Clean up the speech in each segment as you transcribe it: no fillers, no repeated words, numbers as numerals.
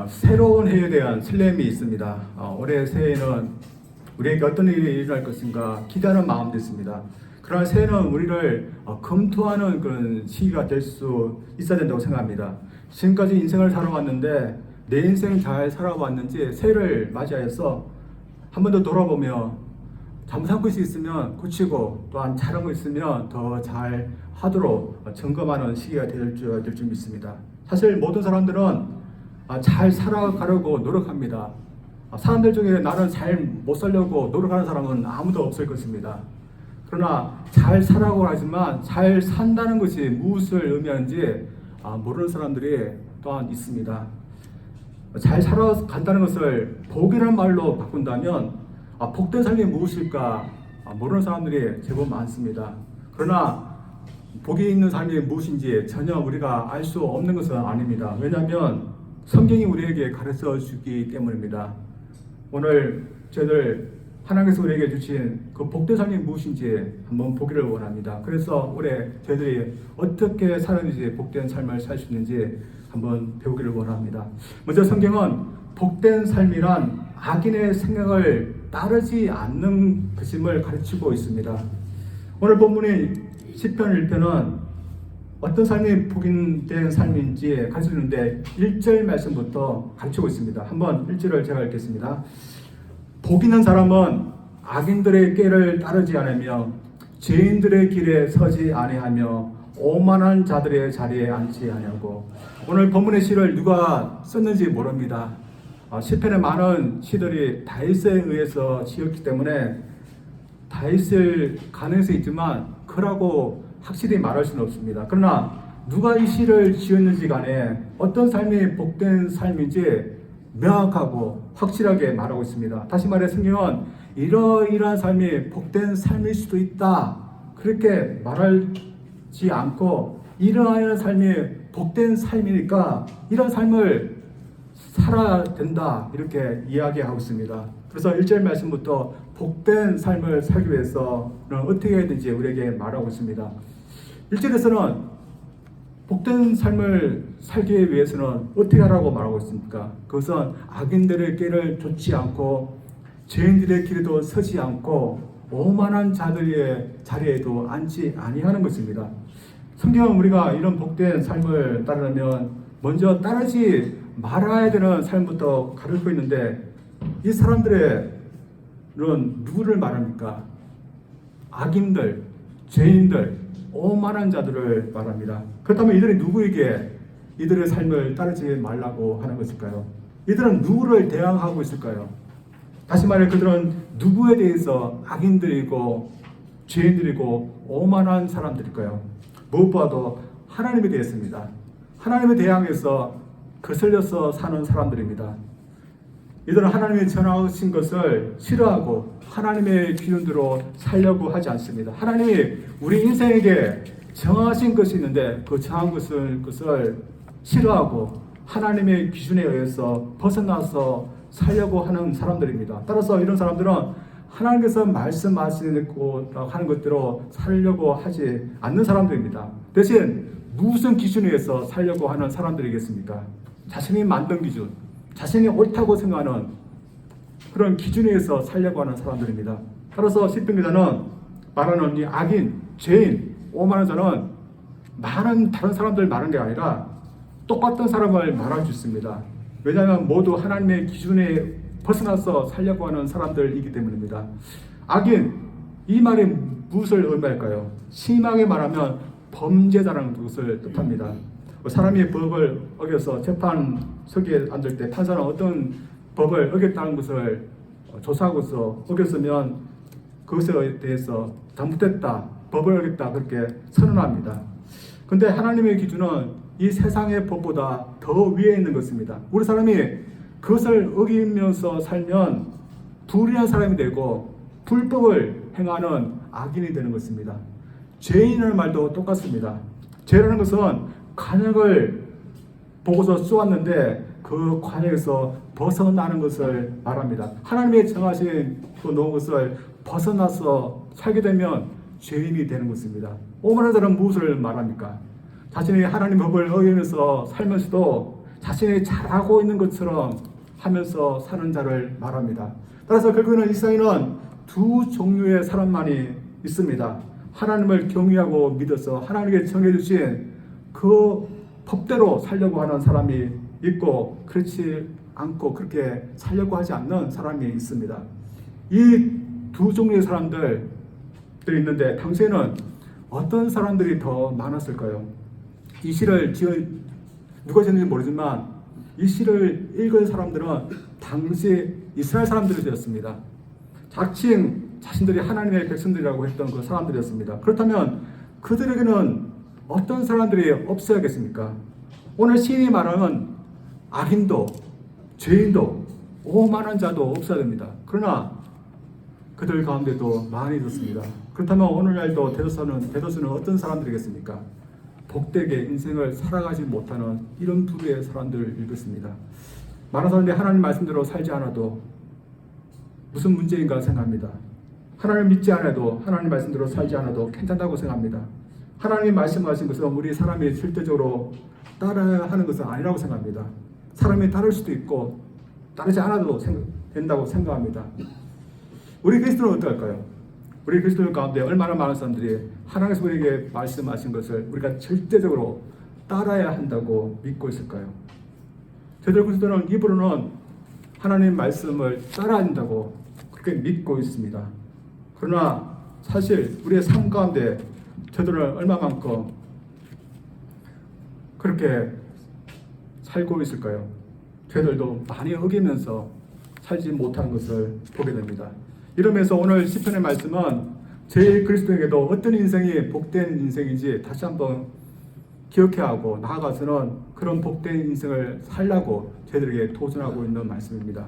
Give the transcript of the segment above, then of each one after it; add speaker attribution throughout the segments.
Speaker 1: 새로운 해에 대한 설렘이 있습니다. 올해 새해에는 우리에게 어떤 일이 일어날 것인가 기대하는 마음도 있습니다. 그러나 새해는 우리를 검토하는 그런 시기가 될 수 있어야 된다고 생각합니다. 지금까지 인생을 살아왔는데 내 인생 잘 살아왔는지 새해를 맞이하여서 한 번 더 돌아보며 잘못한 것이 있으면 고치고 또한 잘한 거 있으면 더 잘 하도록 점검하는 시기가 될 줄 믿습니다. 사실 모든 사람들은 잘 살아가려고 노력합니다. 사람들 중에 나는 잘 못 살려고 노력하는 사람은 아무도 없을 것입니다. 그러나 잘 살아가고 하지만 잘 산다는 것이 무엇을 의미하는지 모르는 사람들이 또한 있습니다. 잘 살아간다는 것을 복이라는 말로 바꾼다면 복된 삶이 무엇일까 모르는 사람들이 제법 많습니다. 그러나 복이 있는 삶이 무엇인지 전혀 우리가 알 수 없는 것은 아닙니다. 왜냐하면 성경이 우리에게 가르쳐 주기 때문입니다. 오늘 저희들 하나님께서 우리에게 주신 그 복된 삶이 무엇인지 한번 보기를 원합니다. 그래서 올해 저희들이 어떻게 살았는지 복된 삶을 살 수 있는지 한번 배우기를 원합니다. 먼저 성경은 복된 삶이란 악인의 생각을 따르지 않는 것임을 가르치고 있습니다. 오늘 본문인 시편 1편은 어떤 삶이 복된 삶인지 가르쳐주는데 1절 말씀부터 가르치고 있습니다. 한번 1절을 제가 읽겠습니다. 복 있는 사람은 악인들의 꾀를 따르지 않으며 죄인들의 길에 서지 아니하며 오만한 자들의 자리에 앉지 아니하고. 오늘 본문의 시를 누가 썼는지 모릅니다. 시편의 많은 시들이 다윗에 의해서 지었기 때문에 다윗을 가능성이 있지만 그라고 확실히 말할 수는 없습니다. 그러나 누가 이 시를 지었는지 간에 어떤 삶이 복된 삶인지 명확하고 확실하게 말하고 있습니다. 다시 말해 성경은 이러이러한 삶이 복된 삶일 수도 있다 그렇게 말하지 않고 이러한 삶이 복된 삶이니까 이런 삶을 살아야 된다 이렇게 이야기하고 있습니다. 그래서 1절 말씀부터 복된 삶을 살기 위해서는 어떻게 해야 되는지 우리에게 말하고 있습니다. 1절에서는 복된 삶을 살기 위해서는 어떻게 하라고 말하고 있습니까? 그것은 악인들의 길을 좇지 않고 죄인들의 길에도 서지 않고 오만한 자들의 자리에도 앉지 아니하는 것입니다. 성경은 우리가 이런 복된 삶을 따르려면 먼저 따르지 말아야 되는 삶부터 가르치고 있는데 이 사람들은 누구를 말합니까? 악인들, 죄인들, 오만한 자들을 말합니다. 그렇다면 이들이 누구에게 이들의 삶을 따르지 말라고 하는 것일까요? 이들은 누구를 대항하고 있을까요? 다시 말해 그들은 누구에 대해서 악인들이고 죄인들이고 오만한 사람들일까요? 무엇보다도 하나님에 대해서입니다. 하나님에 대항해서 거슬려서 사는 사람들입니다. 이들은 하나님이 전하신 것을 싫어하고 하나님의 기준대로 살려고 하지 않습니다. 하나님이 우리 인생에게 정하신 것이 있는데 그 정한 것을 싫어하고 하나님의 기준에 의해서 벗어나서 살려고 하는 사람들입니다. 따라서 이런 사람들은 하나님께서 말씀하시고 하는 것대로 살려고 하지 않는 사람들입니다. 대신 무슨 기준에 의해서 살려고 하는 사람들이겠습니까? 자신이 만든 기준, 자신이 옳다고 생각하는 그런 기준에 의해서 살려고 하는 사람들입니다. 따라서 시편 기자는 말하는 이 악인, 죄인, 오만한 자는 많은 다른 사람들 말하는 게 아니라 똑같은 사람을 말할 수 있습니다. 왜냐하면 모두 하나님의 기준에 벗어나서 살려고 하는 사람들이기 때문입니다. 악인, 이 말이 무엇을 의미할까요? 심하게 말하면 범죄자라는 것을 뜻합니다. 사람이 법을 어겨서 재판석에 앉을 때 판사는 어떤 법을 어겼다는 것을 조사하고서 어겼으면 그것에 대해서 잘못됐다, 법을 어겼다 그렇게 선언합니다. 그런데 하나님의 기준은 이 세상의 법보다 더 위에 있는 것입니다. 우리 사람이 그것을 어기면서 살면 불의한 사람이 되고 불법을 행하는 악인이 되는 것입니다. 죄인이라는 말도 똑같습니다. 죄라는 것은 관역을 보고서 쏘았는데 그 관역에서 벗어나는 것을 말합니다. 하나님의 정하신 그 놓은 것을 벗어나서 살게 되면 죄인이 되는 것입니다. 오만한 자는 무엇을 말합니까? 자신이 하나님 법을 어기면서 살면서도 자신이 잘하고 있는 것처럼 하면서 사는 자를 말합니다. 따라서 결국에는 이 세상에는 두 종류의 사람만이 있습니다. 하나님을 경외하고 믿어서 하나님께 정해주신 그 법대로 살려고 하는 사람이 있고, 그렇지 않고 그렇게 살려고 하지 않는 사람이 있습니다. 이 두 종류의 사람들이 있는데 당시에는 어떤 사람들이 더 많았을까요? 이 시를 누가 지었는지 모르지만 이 시를 읽은 사람들은 당시 이스라엘 사람들이었습니다. 자칭 자신들이 하나님의 백성들이라고 했던 그 사람들이었습니다. 그렇다면 그들에게는 어떤 사람들이 없어야겠습니까? 오늘 시인이 말하는 악인도 죄인도 오만한 자도 없어야 됩니다. 그러나 그들 가운데도 많이 있었습니다. 그렇다면 오늘날도 대다수는 어떤 사람들이겠습니까? 복되게 인생을 살아가지 못하는 이런 부류의 사람들을 읽었습니다. 많은 사람들이 하나님 말씀대로 살지 않아도 무슨 문제인가 생각합니다. 하나님 믿지 않아도 하나님 말씀대로 살지 않아도 괜찮다고 생각합니다. 하나님 말씀하신 것은 우리 사람이 절대적으로 따라야 하는 것은 아니라고 생각합니다. 사람이 따를 수도 있고 따르지 않아도 된다고 생각합니다. 우리 그리스도는 어떨까요? 우리 그리스도 가운데 얼마나 많은 사람들이 하나님께서 우리에게 말씀하신 것을 우리가 절대적으로 따라야 한다고 믿고 있을까요? 저들 그리스도는 입으로는 하나님 말씀을 따라야 한다고 그렇게 믿고 있습니다. 그러나 사실 우리의 삶 가운데 저들은 얼마만큼 그렇게 살고 있을까요? 저들도 많이 어기면서 살지 못하는 것을 보게 됩니다. 이러면서 오늘 시편의 말씀은 제 그리스도에게도 어떤 인생이 복된 인생인지 다시 한번 기억해야 하고 나아가서는 그런 복된 인생을 살라고 저희들에게 도전하고 있는 말씀입니다.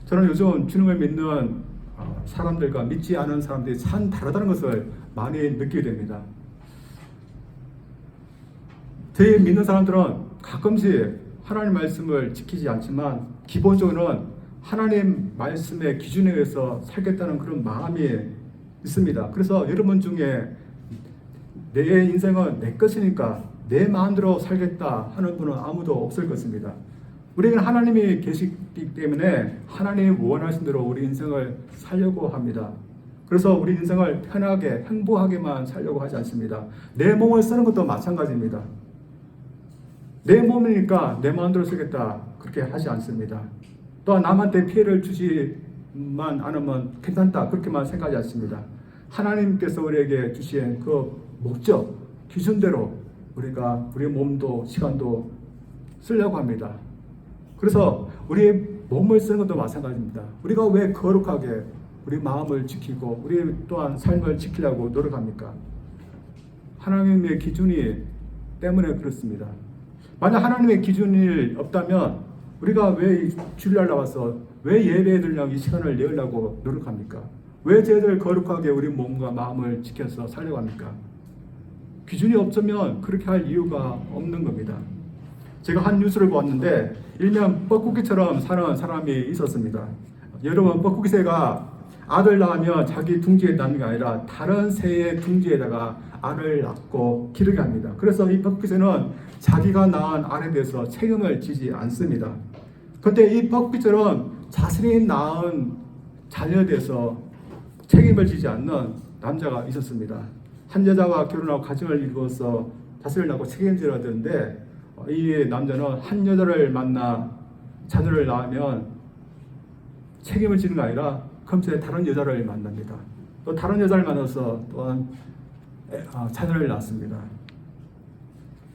Speaker 1: 저는 요즘 주님을 믿는 사람들과 믿지 않은 사람들이 참 다르다는 것을 많이 느끼게 됩니다. 제 믿는 사람들은 가끔씩 하나님 말씀을 지키지 않지만 기본적으로는 하나님 말씀의 기준에 의해서 살겠다는 그런 마음이 있습니다. 그래서 여러분 중에 내 인생은 내 것이니까 내 마음대로 살겠다 하는 분은 아무도 없을 것입니다. 우리는 하나님이 계시기 때문에 하나님 원하신 대로 우리 인생을 살려고 합니다. 그래서 우리 인생을 편하게 행복하게만 살려고 하지 않습니다. 내 몸을 쓰는 것도 마찬가지입니다. 내 몸이니까 내 마음대로 쓰겠다 그렇게 하지 않습니다. 또한 남한테 피해를 주지만 않으면 괜찮다 그렇게만 생각하지 않습니다. 하나님께서 우리에게 주신 그 목적, 기준대로 우리가 우리의 몸도 시간도 쓰려고 합니다. 그래서 우리의 몸을 쓰는 것도 마찬가지입니다. 우리가 왜 거룩하게 우리 마음을 지키고 우리 또한 삶을 지키려고 노력합니까? 하나님의 기준이 때문에 그렇습니다. 만약 하나님의 기준이 없다면 우리가 왜 주일날 나와서 왜 예배에 들려고 이 시간을 내려고 노력합니까? 왜 저희들 거룩하게 우리 몸과 마음을 지켜서 살려고 합니까? 기준이 없으면 그렇게 할 이유가 없는 겁니다. 제가 한 뉴스를 보았는데 일명 뻐꾸기처럼 사는 사람이 있었습니다. 여러분, 뻐꾸기새가 아들 낳으면 자기 둥지에 낳는 게 아니라 다른 새의 둥지에다가 알을 낳고 기르게 합니다. 그래서 이 뻐꾸기새는 자기가 낳은 알에 대해서 책임을 지지 않습니다. 그런데 이 뻐꾸기처럼 자신이 낳은 자녀에 대해서 책임을 지지 않는 남자가 있었습니다. 한 여자와 결혼하고 가정을 이루어서 자식을 낳고 책임져야 되는데 이 남자는 한 여자를 만나 자녀를 낳으면 책임을 지는 게 아니라 금세 다른 여자를 만납니다. 또 다른 여자를 만나서 또한 자녀를 낳습니다.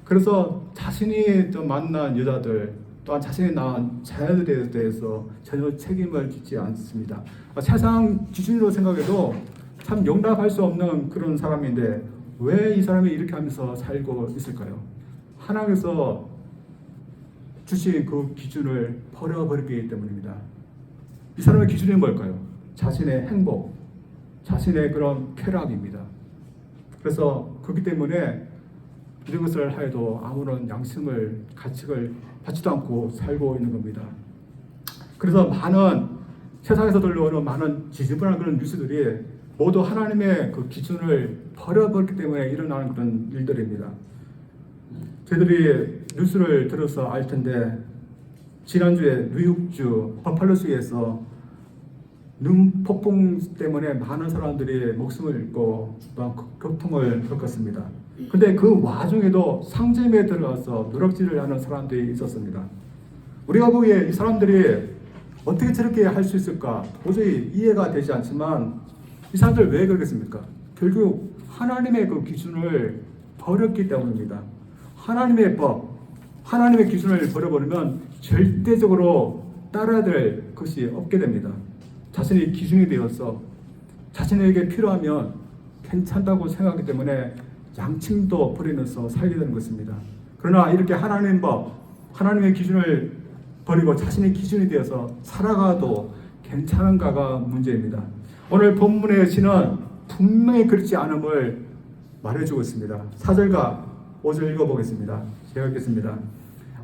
Speaker 1: 그래서 자신이 또 만난 여자들 또한 자신이 낳은 자녀들에 대해서 전혀 책임을 지지 않습니다. 세상 기준으로 생각해도 참 용납할 수 없는 그런 사람인데 왜 이 사람이 이렇게 하면서 살고 있을까요? 하나님께서 주신 그 기준을 버려버리기 때문입니다. 이 사람의 기준이 뭘까요? 자신의 행복, 자신의 그런 쾌락입니다. 그래서 그렇기 때문에 이런 것을 하여도 아무런 양심을, 가책을 받지도 않고 살고 있는 겁니다. 그래서 많은 세상에서 들려오는 많은 지지분한 그런 뉴스들이 모두 하나님의 그 기준을 버려버렸기 때문에 일어나는 그런 일들입니다. 저희들이 뉴스를 들어서 알 텐데 지난주에 뉴욕주 버팔로주에서 눈 폭풍 때문에 많은 사람들이 목숨을 잃고 또한 고통을 겪었습니다. 근데 그 와중에도 상점에 들어가서 누락질을 하는 사람들이 있었습니다. 우리가 보기에 이 사람들이 어떻게 저렇게 할 수 있을까 도저히 이해가 되지 않지만 이 사람들 왜 그러겠습니까? 결국 하나님의 그 기준을 버렸기 때문입니다. 하나님의 법, 하나님의 기준을 버려버리면 절대적으로 따라야 될 것이 없게 됩니다. 자신이 기준이 되어서 자신에게 필요하면 괜찮다고 생각하기 때문에 양심도 버리면서 살게 되는 것입니다. 그러나 이렇게 하나님의 법, 하나님의 기준을 버리고 자신의 기준이 되어서 살아가도 괜찮은가가 문제입니다. 오늘 본문의 시는 분명히 그렇지 않음을 말해주고 있습니다. 4절과 5절 읽어보겠습니다. 제가 읽겠습니다.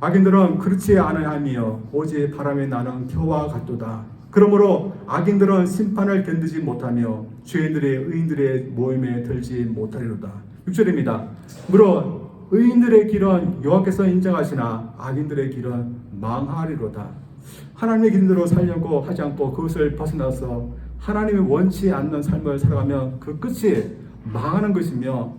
Speaker 1: 악인들은 그렇지 않아야하며 오직 바람에 나는 겨와 같도다. 그러므로 악인들은 심판을 견디지 못하며 죄인들이 의인들의 모임에 들지 못하리로다. 6절입니다. 물론 의인들의 길은 여호와께서 인정하시나 악인들의 길은 망하리로다. 하나님의 기준대로 살려고 하지 않고 그것을 벗어나서 하나님이 원치 않는 삶을 살아가면 그 끝이 망하는 것이며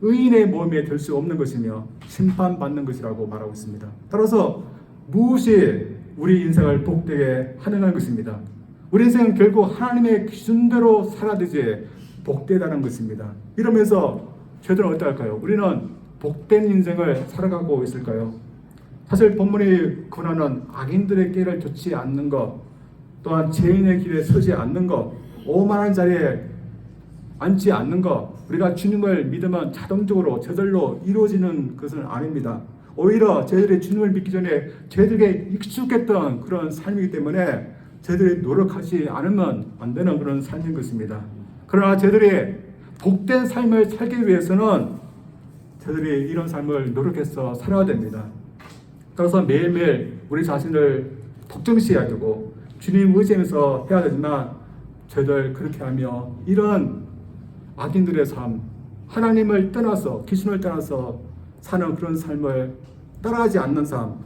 Speaker 1: 의인의 모임에 들 수 없는 것이며 심판받는 것이라고 말하고 있습니다. 따라서 무엇이 우리 인생을 복되게 하는 것입니다. 우리 인생은 결국 하나님의 기준대로 살아야지 복되다는 것입니다. 이러면서 저들은 어떨까요? 우리는 복된 인생을 살아가고 있을까요? 사실 본문이 권하는 악인들의 길을 좇지 않는 것, 또한 죄인의 길에 서지 않는 것, 오만한 자리에 앉지 않는 것, 우리가 주님을 믿으면 자동적으로 저절로 이루어지는 것은 아닙니다. 오히려 저희들이 주님을 믿기 전에 저희들에게 익숙했던 그런 삶이기 때문에 저희들이 노력하지 않으면 안 되는 그런 삶인 것입니다. 그러나 저희들이 복된 삶을 살기 위해서는 저희들이 이런 삶을 노력해서 살아야 됩니다. 따라서 매일매일 우리 자신을 독점시해야 되고 주님 의지하면서 해야 되지만 저희들 그렇게 하며 이런 악인들의 삶, 하나님을 떠나서 기준을 떠나서 사는 그런 삶을 따라하지 않는 삶,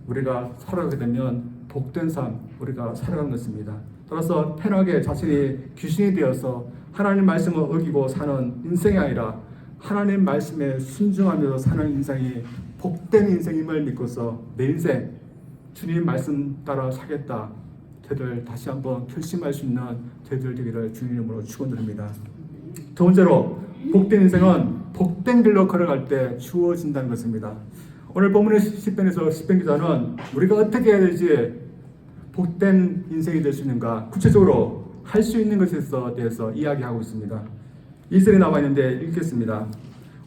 Speaker 1: 우리가 살아가게 되면 복된 삶, 우리가 살아가는 것입니다. 따라서 편하게 자신이 귀신이 되어서 하나님 말씀을 어기고 사는 인생이 아니라 하나님 말씀에 순종하면서 사는 인생이 복된 인생임을 믿고서 내 인생 주님 말씀 따라 살겠다. 저희들 다시 한번 결심할 수 있는 저희들 되기를 주님 이름으로 축원드립니다. 두 번째로 복된 인생은 복된 길로 걸어갈 때 주어진다는 것입니다. 오늘 본문의 시편에서 시편 기자는 우리가 어떻게 해야 될지 복된 인생이 될 수 있는가 구체적으로 할 수 있는 것에 대해서 이야기하고 있습니다. 2절에 나와 있는데 읽겠습니다.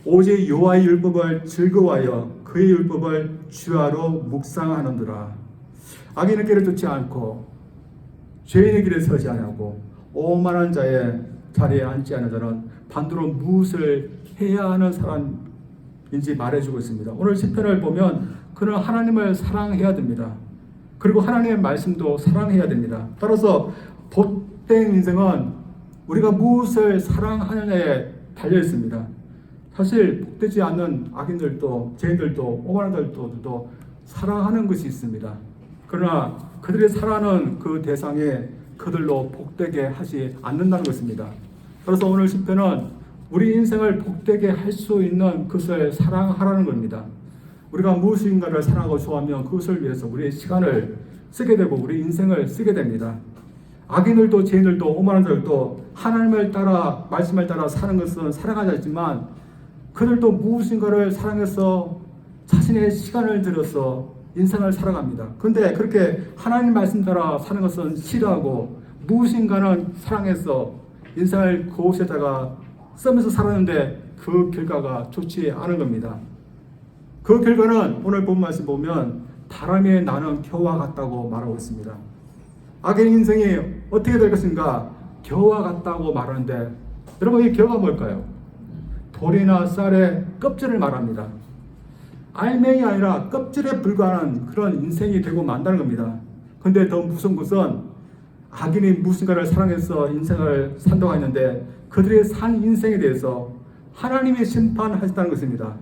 Speaker 1: 오직 여호와의 율법을 즐거워하여 그의 율법을 주야로 묵상하는도다. 악인의 길을 쫓지 않고 죄인의 길에 서지 않고 오만한 자의 자리에 앉지 않은 자는 반드로 무엇을 해야 하는 사람인지 말해주고 있습니다. 오늘 시편을 보면 그는 하나님을 사랑해야 됩니다. 그리고 하나님의 말씀도 사랑해야 됩니다. 따라서 복된 인생은 우리가 무엇을 사랑하느냐에 달려 있습니다. 사실 복되지 않는 악인들도 죄인들도 오만한 자들도 사랑하는 것이 있습니다. 그러나 그들이 사랑하는 그 대상에 그들로 복되게 하지 않는다는 것입니다. 그래서 오늘 시편은 우리 인생을 복되게 할 수 있는 것을 사랑하라는 겁니다. 우리가 무엇인가를 사랑하고 좋아하면 그것을 위해서 우리의 시간을 쓰게 되고 우리 인생을 쓰게 됩니다. 악인들도 죄인들도 오만한 자들도 하나님을 따라 말씀을 따라 사는 것은 사랑하지 않지만 그들도 무엇인가를 사랑해서 자신의 시간을 들여서 인생을 살아갑니다. 그런데 그렇게 하나님 말씀 따라 사는 것은 싫어하고 무엇인가는 사랑해서 인생을 그곳에다가 쓰면서 살았는데 그 결과가 좋지 않은 겁니다. 그 결과는 오늘 본 말씀 보면 바람에 나는 겨와 같다고 말하고 있습니다. 악의 인생이 어떻게 될 것인가? 겨와 같다고 말하는데 여러분 이 겨가 뭘까요? 돌이나 쌀의 껍질을 말합니다. 알맹이 아니라 껍질에 불과한 그런 인생이 되고 만다는 겁니다. 그런데 더 무서운 것은 악인이 무엇인가를 사랑해서 인생을 산다고 했는데 그들의 산 인생에 대해서 하나님이 심판하셨다는 것입니다.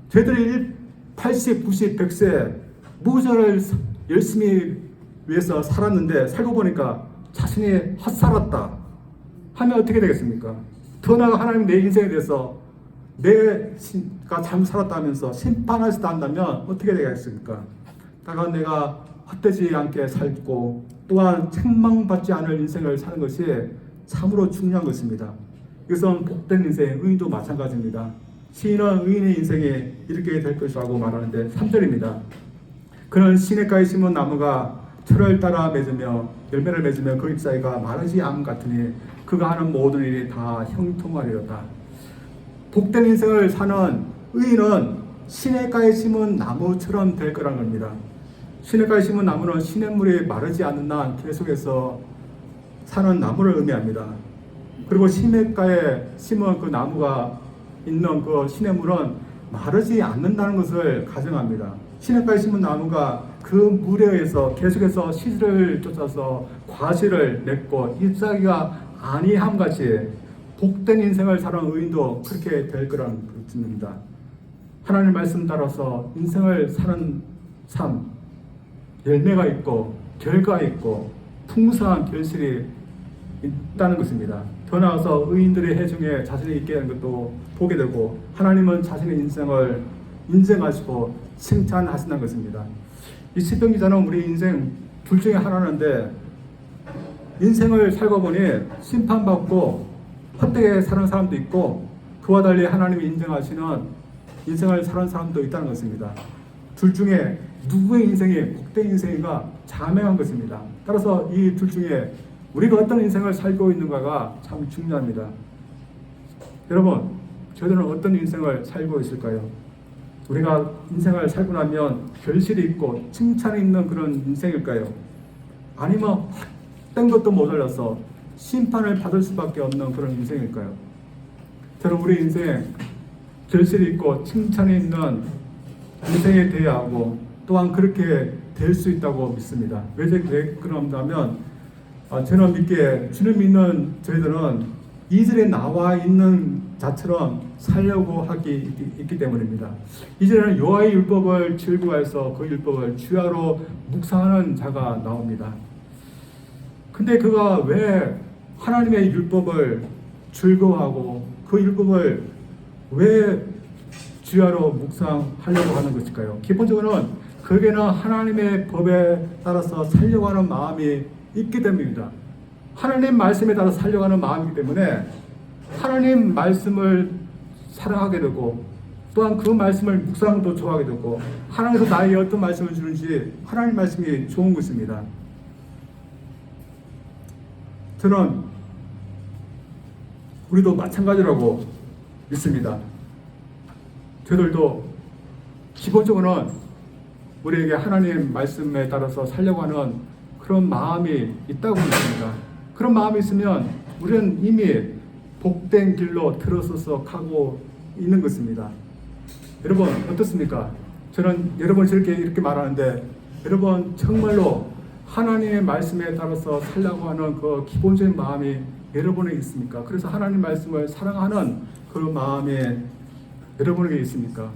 Speaker 1: 저희들이 80, 90, 100세 무엇을 열심히 위해서 살고 보니까 자신이 헛살았다 하면 어떻게 되겠습니까? 더 나아가 하나님 내 인생에 대해서 내가 잘못 살았다 하면서 심판하시다 한다면 어떻게 되겠습니까? 다만 내가 헛되지 않게 살고 또한 책망받지 않을 인생을 사는 것이 참으로 중요한 것입니다. 이것은 복된 인생, 의인도 마찬가지입니다. 시인은 의인의 인생이 이렇게 될 것이라고 말하는데 3절입니다. 그는 시냇가에 심은 나무가 철을 따라 맺으며 열매를 맺으며 그 잎사이가 마르지 않음 같으니 그가 하는 모든 일이 다 형통하리로다. 복된 인생을 사는 의인은 시냇가에 심은 나무처럼 될 거라는 겁니다. 시냇가에 심은 나무는 시냇물이 마르지 않는 한 계속해서 사는 나무를 의미합니다. 그리고 시냇가에 심은 그 나무가 있는 그 시냇물은 마르지 않는다는 것을 가정합니다. 시냇가에 심은 나무가 그 물에 의해서 계속해서 씨를 쫓아서 과실을 맺고 잎사귀가 아니함 같이 복된 인생을 사는 의인도 그렇게 될 거라는 것입니다. 하나님 말씀 따라서 인생을 사는 삶, 열매가 있고 결과가 있고 풍성한 결실이 있다는 것입니다. 더 나아가서 의인들의 해중에 자신이 있게 하는 것도 보게 되고 하나님은 자신의 인생을 인정하시고 칭찬하신다는 것입니다. 이 시편 기자는 우리 인생 둘 중에 하나인데 인생을 살고 보니 심판받고 헛되게 사는 사람도 있고 그와 달리 하나님이 인정하시는 인생을 사는 사람도 있다는 것입니다. 둘 중에 누구의 인생이 복된 인생인가 자명한 것입니다. 따라서 이 둘 중에 우리가 어떤 인생을 살고 있는가가 참 중요합니다. 여러분, 저희들은 어떤 인생을 살고 있을까요? 우리가 인생을 살고 나면 결실이 있고 칭찬이 있는 그런 인생일까요? 아니면 헛된 것도 모자라서 심판을 받을 수밖에 없는 그런 인생일까요? 저는 우리 인생 결실이 있고 칭찬이 있는 인생에 대해야 하고 또한 그렇게 될 수 있다고 믿습니다. 왜 그런다면 저는 믿기에 주님 믿는 저희들은 이절에 나와 있는 자처럼 살려고 하기 있기 때문입니다. 이절에는 여호와의 율법을 즐거워해서 그 율법을 주야로 묵상하는 자가 나옵니다. 근데 그가 왜 하나님의 율법을 즐거워하고 그 율법을 왜 주야로 묵상하려고 하는 것일까요? 기본적으로는 그에게는 하나님의 법에 따라서 살려고 하는 마음이 있기 때문입니다. 하나님 말씀에 따라서 살려고 하는 마음이기 때문에 하나님 말씀을 사랑하게 되고 또한 그 말씀을 묵상도 좋아하게 되고 하나님께서 나에게 어떤 말씀을 주는지 하나님 말씀이 좋은 것입니다. 저는 우리도 마찬가지라고 믿습니다. 저들도 기본적으로는 우리에게 하나님 말씀에 따라서 살려고 하는 그런 마음이 있다고 믿습니다. 그런 마음이 있으면 우리는 이미 복된 길로 들어서서 가고 있는 것입니다. 여러분 어떻습니까? 저는 여러분 이렇게 말하는데 여러분 정말로 하나님의 말씀에 따라서 살려고 하는 그 기본적인 마음이 여러분에게 있습니까? 그래서 하나님 말씀을 사랑하는 그 마음이 여러분에게 있습니까?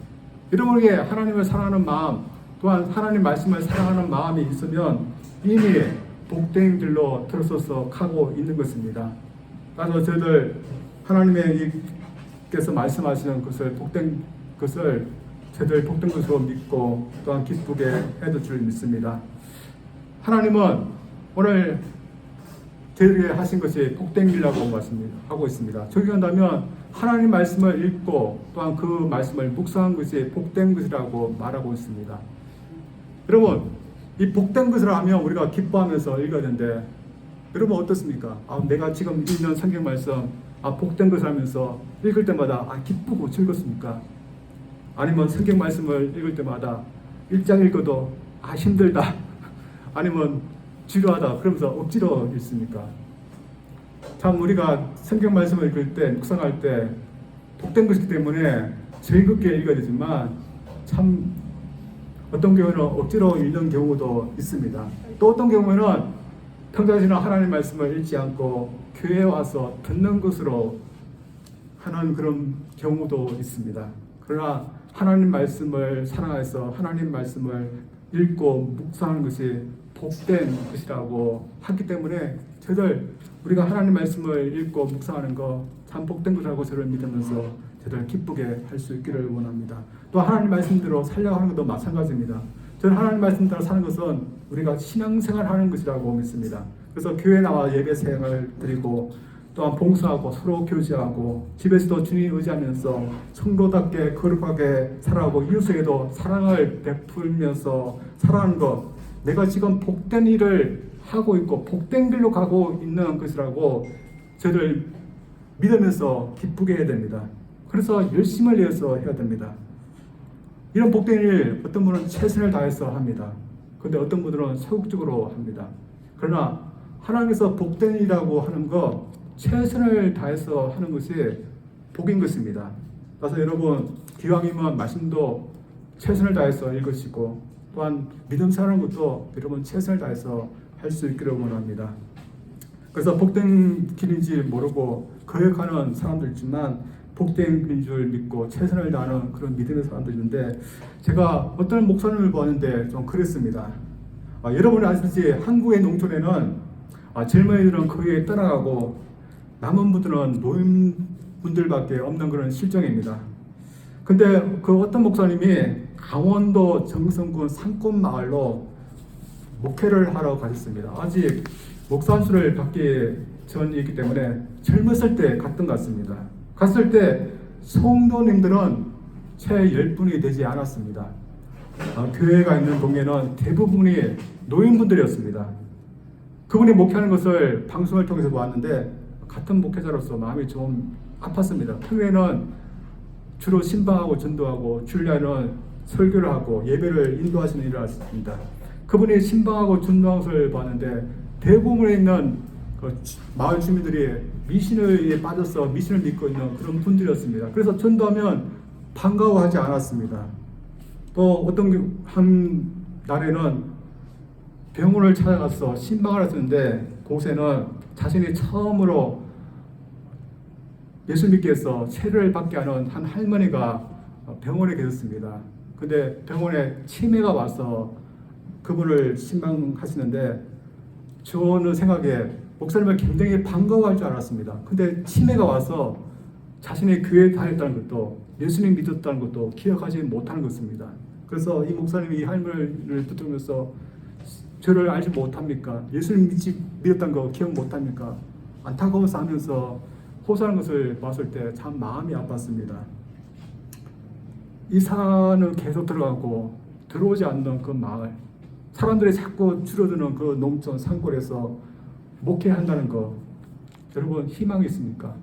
Speaker 1: 여러분에게 하나님을 사랑하는 마음 또한 하나님 말씀을 사랑하는 마음이 있으면 이미 복된 길로 들어서서 가고 있는 것입니다. 따라서 저희들 하나님께서 말씀하시는 것을 복된 것을 저희들 복된 것으로 믿고 또한 기쁘게 해줄 줄 믿습니다. 하나님은 오늘 저희에게 하신 것이 복된 길이라고 말씀하고 있습니다. 적용한다면 하나님 말씀을 읽고 또한 그 말씀을 묵상한 것이 복된 것이라고 말하고 있습니다. 여러분 이 복된 것을 하면 우리가 기뻐하면서 읽어야 되는데 여러분 어떻습니까? 내가 지금 읽는 성경 말씀 복된 것을 하면서 읽을 때마다 기쁘고 즐겁습니까? 아니면 성경 말씀을 읽을 때마다 1장 읽어도 힘들다 아니면 지루하다 그러면서 억지로 읽습니까? 참 우리가 성경 말씀을 읽을 때 묵상할 때 복된 것이기 때문에 즐겁게 읽어야 되지만 참 어떤 경우는 억지로 읽는 경우도 있습니다. 또 어떤 경우에는 평상시나 하나님 말씀을 읽지 않고 교회에 와서 듣는 것으로 하는 그런 경우도 있습니다. 그러나 하나님 말씀을 사랑해서 하나님 말씀을 읽고 묵상하는 것이 복된 것이라고 하기 때문에 저들 우리가 하나님 말씀을 읽고 묵상하는 거 참 복된 것이라고 저를 믿으면서 저들 기쁘게 할 수 있기를 원합니다. 또 하나님 말씀대로 살려고 하는 것도 마찬가지입니다. 저는 하나님 말씀대로 사는 것은 우리가 신앙생활 하는 것이라고 믿습니다. 그래서 교회 나와 예배 생활을 드리고 또한 봉사하고 서로 교제하고 집에서도 주님 의지하면서 성도답게 거룩하게 살아가고 이웃에게도 사랑을 베풀면서 살아가는 것, 내가 지금 복된 일을 하고 있고 복된 길로 가고 있는 것이라고 저를 믿으면서 기쁘게 해야 됩니다. 그래서 열심을 내서 해야 됩니다. 이런 복된 일 어떤 분은 최선을 다해서 합니다. 그런데 어떤 분들은 소극적으로 합니다. 그러나 하나님께서 복된 일이라고 하는 것, 최선을 다해서 하는 것이 복인 것입니다. 그래서 여러분 기왕이면 말씀도 최선을 다해서 읽으시고 또한 믿음 사는 것도 여러분 최선을 다해서 할 수 있기를 원합니다. 그래서 복된 길인지 모르고 거역하는 사람들 있지만 복된 길인 줄 믿고 최선을 다하는 그런 믿음의 사람들 있는데, 제가 어떤 목사님을 보았는데 좀 그랬습니다. 여러분이 아시듯이 한국의 농촌에는 젊은이들은 거기에 떠나가고 남은 분들은 노인분들밖에 없는 그런 실정입니다. 근데 그 어떤 목사님이 강원도 정선군 산골마을로 목회를 하러 가셨습니다. 아직 목사안수를 받기 전이기 때문에 젊었을 때 갔던 것 같습니다. 갔을 때 성도님들은 채 10분이 되지 않았습니다. 교회가 있는 동네는 대부분이 노인분들이었습니다. 그분이 목회하는 것을 방송을 통해서 보았는데 같은 목회자로서 마음이 좀 아팠습니다. 평일에는 주로 신방하고 전도하고 주일날은 설교를 하고 예배를 인도하시는 일을 하셨습니다. 그분이 신방하고 전도하는 것을 봤는데 대부분에 있는 그 마을 주민들이 미신에 빠져서 미신을 믿고 있는 그런 분들이었습니다. 그래서 전도하면 반가워하지 않았습니다. 또 어떤 한 날에는 병원을 찾아가서 신방을 했었는데 그곳에는 자신이 처음으로 예수 믿기 위해서 세례를 받게 하는 한 할머니가 병원에 계셨습니다. 근데 병원에 치매가 와서 그분을 신방하시는데 저는 생각에 목사님을 굉장히 반가워할 줄 알았습니다. 근데 치매가 와서 자신이 교회에 다녔다는 것도 예수님 믿었다는 것도 기억하지 못하는 것입니다. 그래서 이 목사님이 이 할머니를 붙들면서 저를 알지 못합니까? 예수님 믿었다는 거 기억 못합니까? 안타까워서 하면서 호소하는 것을 봤을 때 참 마음이 아팠습니다. 이 산은 계속 들어가고 들어오지 않는 그 마을, 사람들이 자꾸 줄어드는 그 농촌 산골에서 목회한다는 거, 여러분 희망이 있습니까?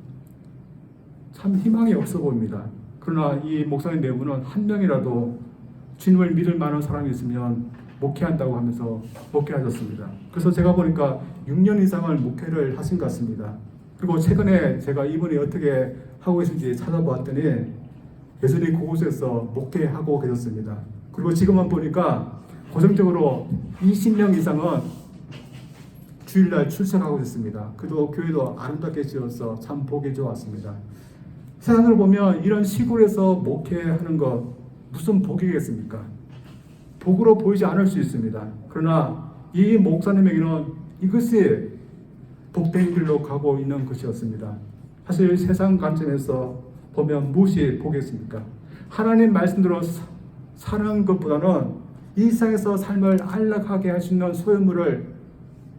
Speaker 1: 참 희망이 없어 보입니다. 그러나 이 목사님 내부는 한 명이라도 주님을 믿을 만한 사람이 있으면 목회한다고 하면서 목회하셨습니다. 그래서 제가 보니까 6년 이상을 목회를 하신 것 같습니다. 그리고 최근에 제가 이분이 어떻게 하고 계신지 찾아보았더니 여전히 그곳에서 목회하고 계셨습니다. 그리고 지금은 보니까 고정적으로 20명 이상은 주일날 출석하고 있습니다. 그도 교회도 아름답게 지어서 참 보기 좋았습니다. 세상을 보면 이런 시골에서 목회하는 것 무슨 복이겠습니까? 복으로 보이지 않을 수 있습니다. 그러나 이 목사님에게는 이것이 복된 길로 가고 있는 것이었습니다. 사실 세상 관점에서 보면 무엇이 복이겠습니까? 하나님 말씀대로 사는 것보다는 이 세상에서 삶을 안락하게 할 수 있는 소유물을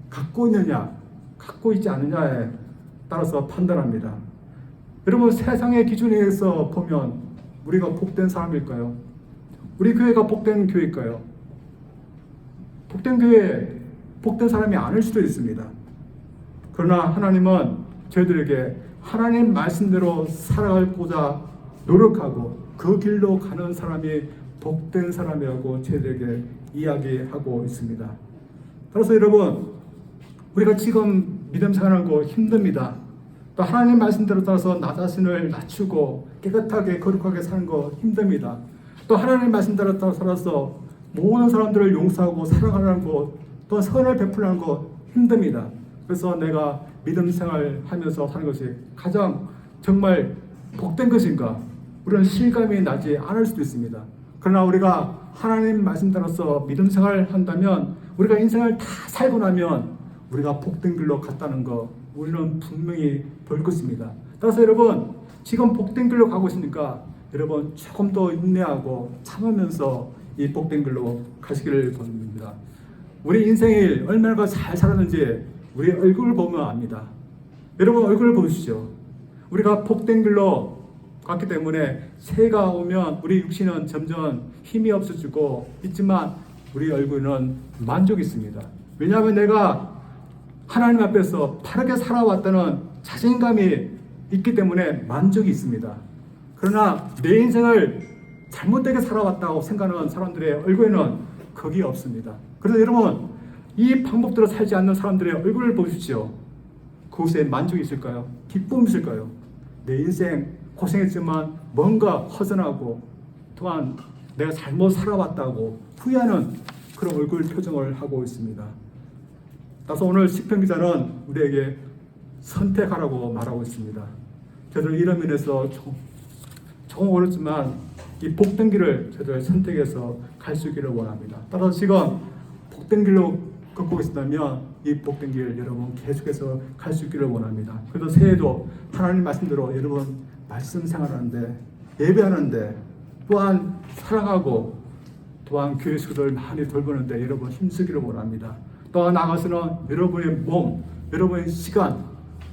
Speaker 1: 갖고 있느냐, 갖고 있지 않느냐에 따라서 판단합니다. 여러분, 세상의 기준에 의해서 보면 우리가 복된 사람일까요? 우리 교회가 복된 교회일까요? 복된 교회, 복된 사람이 아닐 수도 있습니다. 그러나 하나님은 저희들에게 하나님 말씀대로 살아가고자 노력하고 그 길로 가는 사람이 복된 사람이라고 저희들에게 이야기하고 있습니다. 따라서 여러분, 우리가 지금 믿음 생활하는 거 힘듭니다. 또 하나님 말씀대로 따라서 나 자신을 낮추고 깨끗하게 거룩하게 사는 거 힘듭니다. 또 하나님 말씀대로 따라 살아서 모든 사람들을 용서하고 사랑하는 것, 또 선을 베풀는 거 힘듭니다. 그래서 내가 믿음 생활하면서 사는 것이 가장 정말 복된 것인가? 우리는 실감이 나지 않을 수도 있습니다. 그러나 우리가 하나님 말씀대로서 믿음 생활을 한다면, 우리가 인생을 다 살고 나면 우리가 복된 길로 갔다는 거 우리는 분명히 볼 것입니다. 따라서 여러분, 지금 복된 길로 가고 있으니까 여러분 조금 더 인내하고 참으면서 이 복된 길로 가시기를 바랍니다. 우리 인생이 얼마나 잘 살았는지 우리 얼굴을 보면 압니다. 여러분 얼굴을 보시죠. 우리가 복된 길로 갔기 때문에 새해가 오면 우리 육신은 점점 힘이 없어지고 있지만 우리 얼굴은 만족이 있습니다. 왜냐하면 내가 하나님 앞에서 바르게 살아왔다는 자신감이 있기 때문에 만족이 있습니다. 그러나 내 인생을 잘못되게 살아왔다고 생각하는 사람들의 얼굴에는 거기 없습니다. 그래서 여러분, 이 방법대로 살지 않는 사람들의 얼굴을 보십시오. 그곳에 만족이 있을까요? 기쁨이 있을까요? 내 인생 고생했지만 뭔가 허전하고 또한 내가 잘못 살아왔다고 후회하는 그런 얼굴 표정을 하고 있습니다. 따라서 오늘 시편 기자는 우리에게 선택하라고 말하고 있습니다. 저들 이런 면에서 조금 어렵지만 이 복된 길을 저들 선택해서 갈 수 있기를 원합니다. 따라서 지금 복된 길로 걷고 있다면 이 복된 길 여러분 계속해서 갈 수 있기를 원합니다. 그래서 새해도 하나님 말씀대로 여러분 말씀 생활하는데, 예배하는데, 또한 사랑하고 또한 교회 식구들 많이 돌보는데 여러분 힘쓰기를 원합니다. 또 나아가서는 여러분의 몸, 여러분의 시간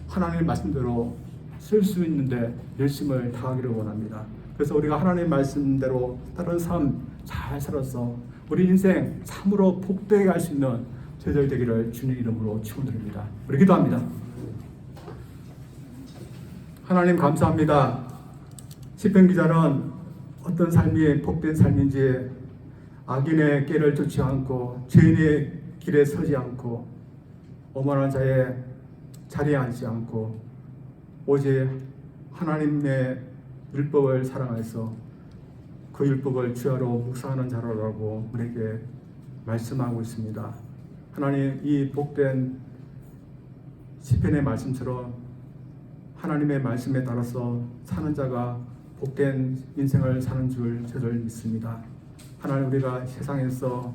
Speaker 1: 하나님 말씀대로 쓸 수 있는데 열심을 다하기를 원합니다. 그래서 우리가 하나님 말씀대로 다른 삶 잘 살아서 우리 인생 참으로 복되게 할 수 있는 저희들 되기를 주님 이름으로 축원드립니다. 우리 기도합니다. 하나님 감사합니다. 시편 기자는 어떤 삶이 복된 삶인지 악인의 길을 쫓지 않고 죄인의 길에 서지 않고 오만한 자의 자리에 앉지 않고 오직 하나님의 율법을 사랑해서 그 율법을 주야로 묵상하는 자라고 우리에게 말씀하고 있습니다. 하나님, 이 복된 시편의 말씀처럼 하나님의 말씀에 따라서 사는 자가 복된 인생을 사는 줄 저들 믿습니다. 하나님, 우리가 세상에서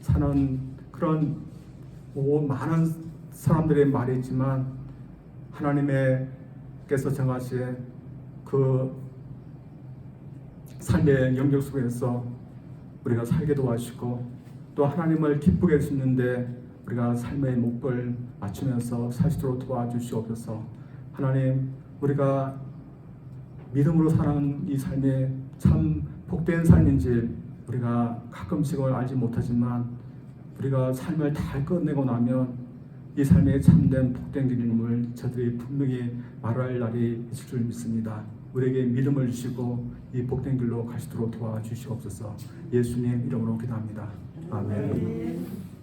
Speaker 1: 사는 그런 많은 사람들의 말이 있지만 하나님께서 정하신 그 삶의 영역 속에서 우리가 살게 도와주시고 또 하나님을 기쁘게 해주시는데 우리가 삶의 목표를 맞추면서 살 수 있도록 도와주시옵소서. 하나님, 우리가 믿음으로 사는 이 삶이 참 복된 삶인지 우리가 가끔씩은 알지 못하지만 우리가 삶을 다 끝내고 나면 이 삶의 참된 복된 길임을 저들이 분명히 말할 날이 있을 줄 믿습니다. 우리에게 믿음을 주시고 이 복된 길로 갈 수 있도록 도와주시옵소서. 예수님 이름으로 기도합니다. 아멘.